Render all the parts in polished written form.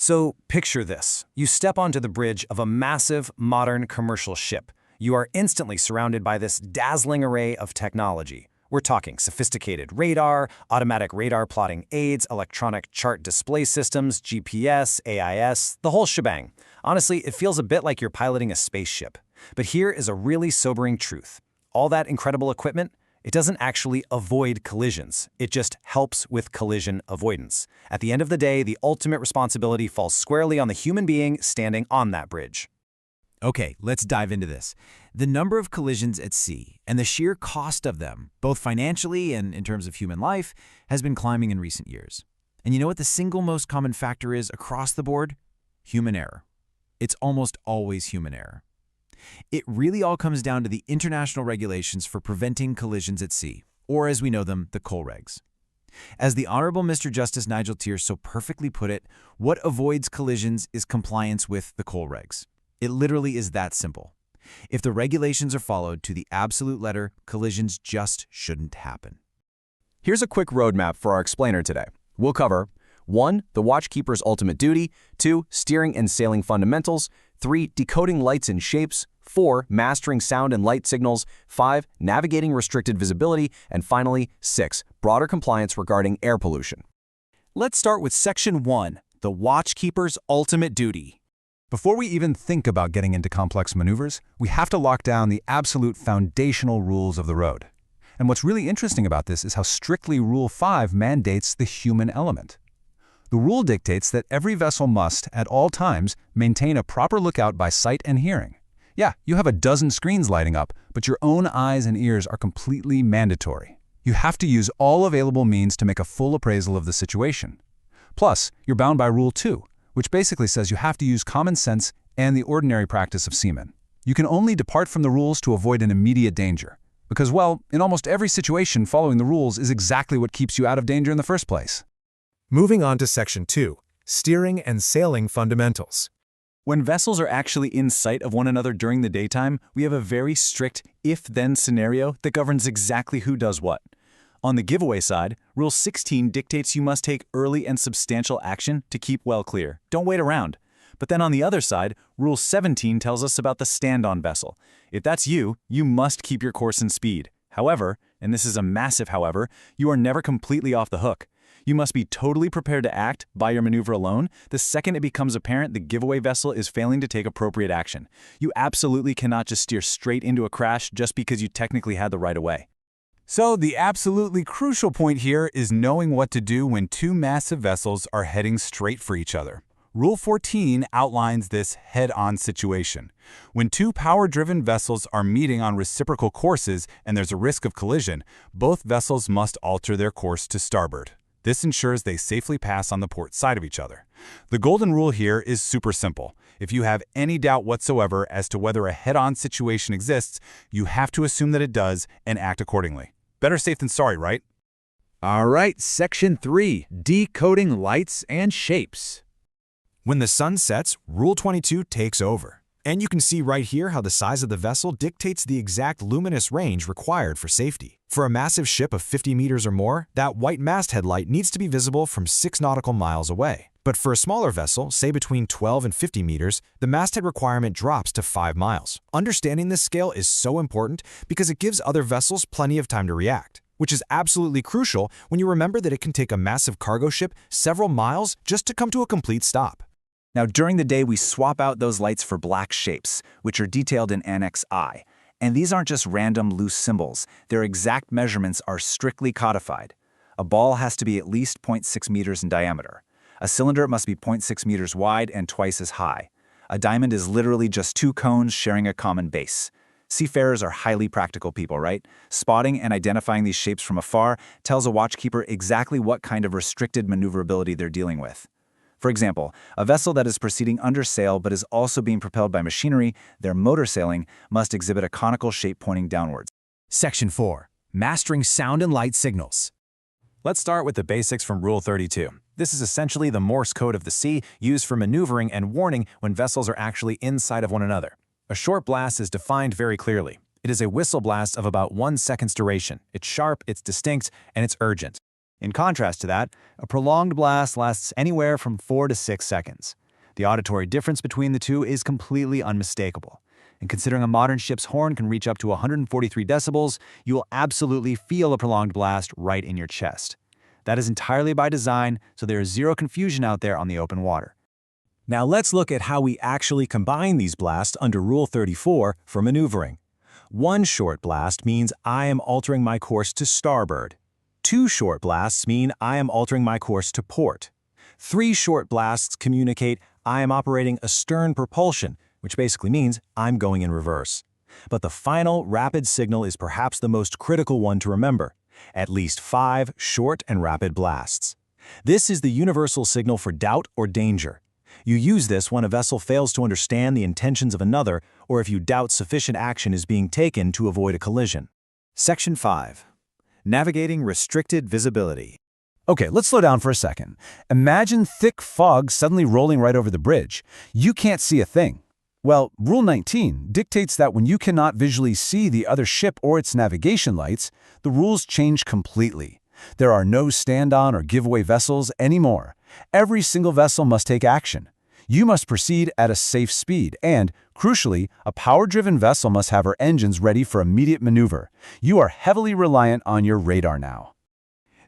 So picture this. You step onto the bridge of a massive, modern commercial ship. You are instantly surrounded by this dazzling array of technology. We're talking sophisticated radar, automatic radar plotting aids, electronic chart display systems, GPS, AIS, the whole shebang. Honestly, it feels a bit like you're piloting a spaceship. But here is a really sobering truth. All that incredible equipment, it doesn't actually avoid collisions. It just helps with collision avoidance. At the end of the day, the ultimate responsibility falls squarely on the human being standing on that bridge. Okay, let's dive into this. The number of collisions at sea and the sheer cost of them, both financially and in terms of human life, has been climbing in recent years. And you know what the single most common factor is across the board? Human error. It's almost always human error. It really all comes down to the international regulations for preventing collisions at sea, or as we know them, the COLREGs. As the Honorable Mr. Justice Nigel Tier so perfectly put it, what avoids collisions is compliance with the COLREGs. It literally is that simple. If the regulations are followed to the absolute letter, collisions just shouldn't happen. Here's a quick roadmap for our explainer today. We'll cover 1. The watchkeeper's ultimate duty, 2. Steering and sailing fundamentals, 3. Decoding lights and shapes, 4. Mastering sound and light signals, 5. Navigating restricted visibility, and finally, 6. Broader compliance regarding air pollution. Let's start with Section 1, the watchkeeper's ultimate duty. Before we even think about getting into complex maneuvers, we have to lock down the absolute foundational rules of the road. And what's really interesting about this is how strictly Rule 5 mandates the human element. The rule dictates that every vessel must, at all times, maintain a proper lookout by sight and hearing. Yeah, you have a dozen screens lighting up, but your own eyes and ears are completely mandatory. You have to use all available means to make a full appraisal of the situation. Plus, you're bound by Rule 2, which basically says you have to use common sense and the ordinary practice of seamen. You can only depart from the rules to avoid an immediate danger. Because, well, in almost every situation, following the rules is exactly what keeps you out of danger in the first place. Moving on to Section 2, Steering and Sailing Fundamentals. When vessels are actually in sight of one another during the daytime, we have a very strict if-then scenario that governs exactly who does what. On the giveaway side, Rule 16 dictates you must take early and substantial action to keep well clear. Don't wait around. But then on the other side, Rule 17 tells us about the stand-on vessel. If that's you, you must keep your course and speed. However, and this is a massive however, you are never completely off the hook. You must be totally prepared to act by your maneuver alone the second it becomes apparent the giveaway vessel is failing to take appropriate action. You absolutely cannot just steer straight into a crash just because you technically had the right of way. So the absolutely crucial point here is knowing what to do when two massive vessels are heading straight for each other. Rule 14 outlines this head-on situation. When two power-driven vessels are meeting on reciprocal courses and there's a risk of collision, both vessels must alter their course to starboard. This ensures they safely pass on the port side of each other. The golden rule here is super simple. If you have any doubt whatsoever as to whether a head-on situation exists, you have to assume that it does and act accordingly. Better safe than sorry, right? All right, Section 3, Decoding Lights and Shapes. When the sun sets, Rule 22 takes over. And you can see right here how the size of the vessel dictates the exact luminous range required for safety. For a massive ship of 50 meters or more, that white masthead light needs to be visible from 6 nautical miles away. But for a smaller vessel, say between 12 and 50 meters, the masthead requirement drops to 5 miles. Understanding this scale is so important because it gives other vessels plenty of time to react, which is absolutely crucial when you remember that it can take a massive cargo ship several miles just to come to a complete stop. Now, during the day, we swap out those lights for black shapes, which are detailed in Annex I. And these aren't just random loose symbols. Their exact measurements are strictly codified. A ball has to be at least 0.6 meters in diameter. A cylinder must be 0.6 meters wide and twice as high. A diamond is literally just 2 cones sharing a common base. Seafarers are highly practical people, right? Spotting and identifying these shapes from afar tells a watchkeeper exactly what kind of restricted maneuverability they're dealing with. For example, a vessel that is proceeding under sail but is also being propelled by machinery, their motor sailing, must exhibit a conical shape pointing downwards. Section 4, Mastering Sound and Light Signals. Let's start with the basics from Rule 32. This is essentially the Morse code of the sea, used for maneuvering and warning when vessels are actually inside of one another. A short blast is defined very clearly. It is a whistle blast of about 1 second's duration. It's sharp, it's distinct, and it's urgent. In contrast to that, a prolonged blast lasts anywhere from 4 to 6 seconds. The auditory difference between the two is completely unmistakable. And considering a modern ship's horn can reach up to 143 decibels, you will absolutely feel a prolonged blast right in your chest. That is entirely by design, so there is zero confusion out there on the open water. Now let's look at how we actually combine these blasts under Rule 34 for maneuvering. One short blast means I am altering my course to starboard. 2 short blasts mean I am altering my course to port. 3 short blasts communicate I am operating astern propulsion, which basically means I'm going in reverse. But the final rapid signal is perhaps the most critical one to remember. At least 5 short and rapid blasts. This is the universal signal for doubt or danger. You use this when a vessel fails to understand the intentions of another or if you doubt sufficient action is being taken to avoid a collision. Section 5. Navigating restricted visibility. Okay, let's slow down for a second. Imagine thick fog suddenly rolling right over the bridge. You can't see a thing. Well, Rule 19 dictates that when you cannot visually see the other ship or its navigation lights, the rules change completely. There are no stand-on or giveaway vessels anymore. Every single vessel must take action. You must proceed at a safe speed and, crucially, a power-driven vessel must have her engines ready for immediate maneuver. You are heavily reliant on your radar now.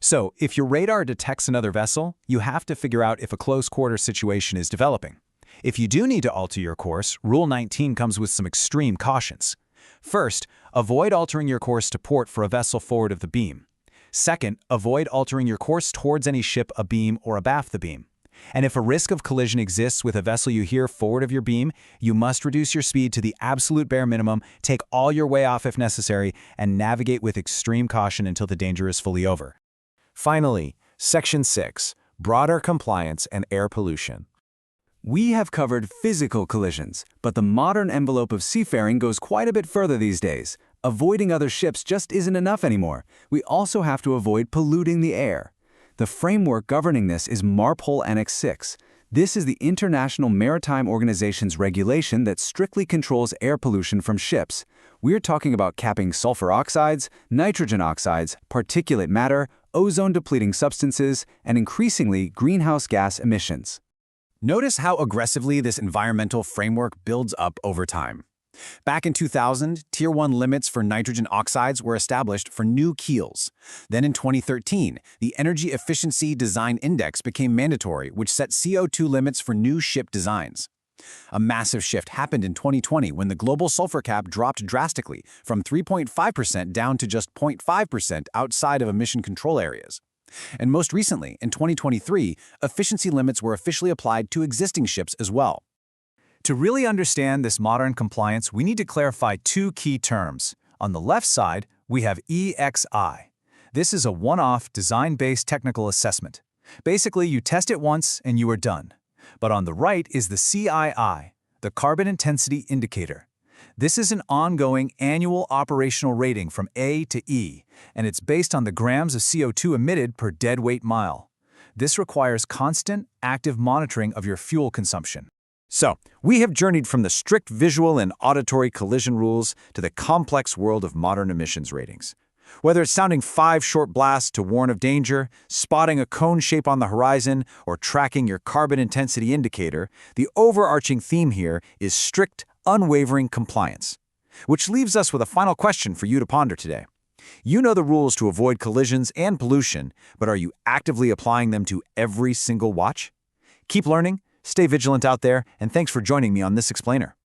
So, if your radar detects another vessel, you have to figure out if a close-quarter situation is developing. If you do need to alter your course, Rule 19 comes with some extreme cautions. First, avoid altering your course to port for a vessel forward of the beam. Second, avoid altering your course towards any ship abeam or abaft the beam. And if a risk of collision exists with a vessel you hear forward of your beam, you must reduce your speed to the absolute bare minimum, take all your way off if necessary, and navigate with extreme caution until the danger is fully over. Finally, Section 6, Broader Compliance and Air Pollution. We have covered physical collisions, but the modern envelope of seafaring goes quite a bit further these days. Avoiding other ships just isn't enough anymore. We also have to avoid polluting the air. The framework governing this is MARPOL Annex 6. This is the International Maritime Organization's regulation that strictly controls air pollution from ships. We're talking about capping sulfur oxides, nitrogen oxides, particulate matter, ozone-depleting substances, and increasingly greenhouse gas emissions. Notice how aggressively this environmental framework builds up over time. Back in 2000, Tier 1 limits for nitrogen oxides were established for new keels. Then in 2013, the Energy Efficiency Design Index became mandatory, which set CO2 limits for new ship designs. A massive shift happened in 2020 when the global sulfur cap dropped drastically from 3.5% down to just 0.5% outside of emission control areas. And most recently, in 2023, efficiency limits were officially applied to existing ships as well. To really understand this modern compliance, we need to clarify 2 key terms. On the left side, we have EXI. This is a one-off, design-based technical assessment. Basically, you test it once and you are done. But on the right is the CII, the Carbon Intensity Indicator. This is an ongoing annual operational rating from A to E, and it's based on the grams of CO2 emitted per deadweight mile. This requires constant, active monitoring of your fuel consumption. So, we have journeyed from the strict visual and auditory collision rules to the complex world of modern emissions ratings. Whether it's sounding 5 short blasts to warn of danger, spotting a cone shape on the horizon, or tracking your carbon intensity indicator, the overarching theme here is strict, unwavering compliance. Which leaves us with a final question for you to ponder today. You know the rules to avoid collisions and pollution, but are you actively applying them to every single watch? Keep learning, stay vigilant out there, and thanks for joining me on this explainer.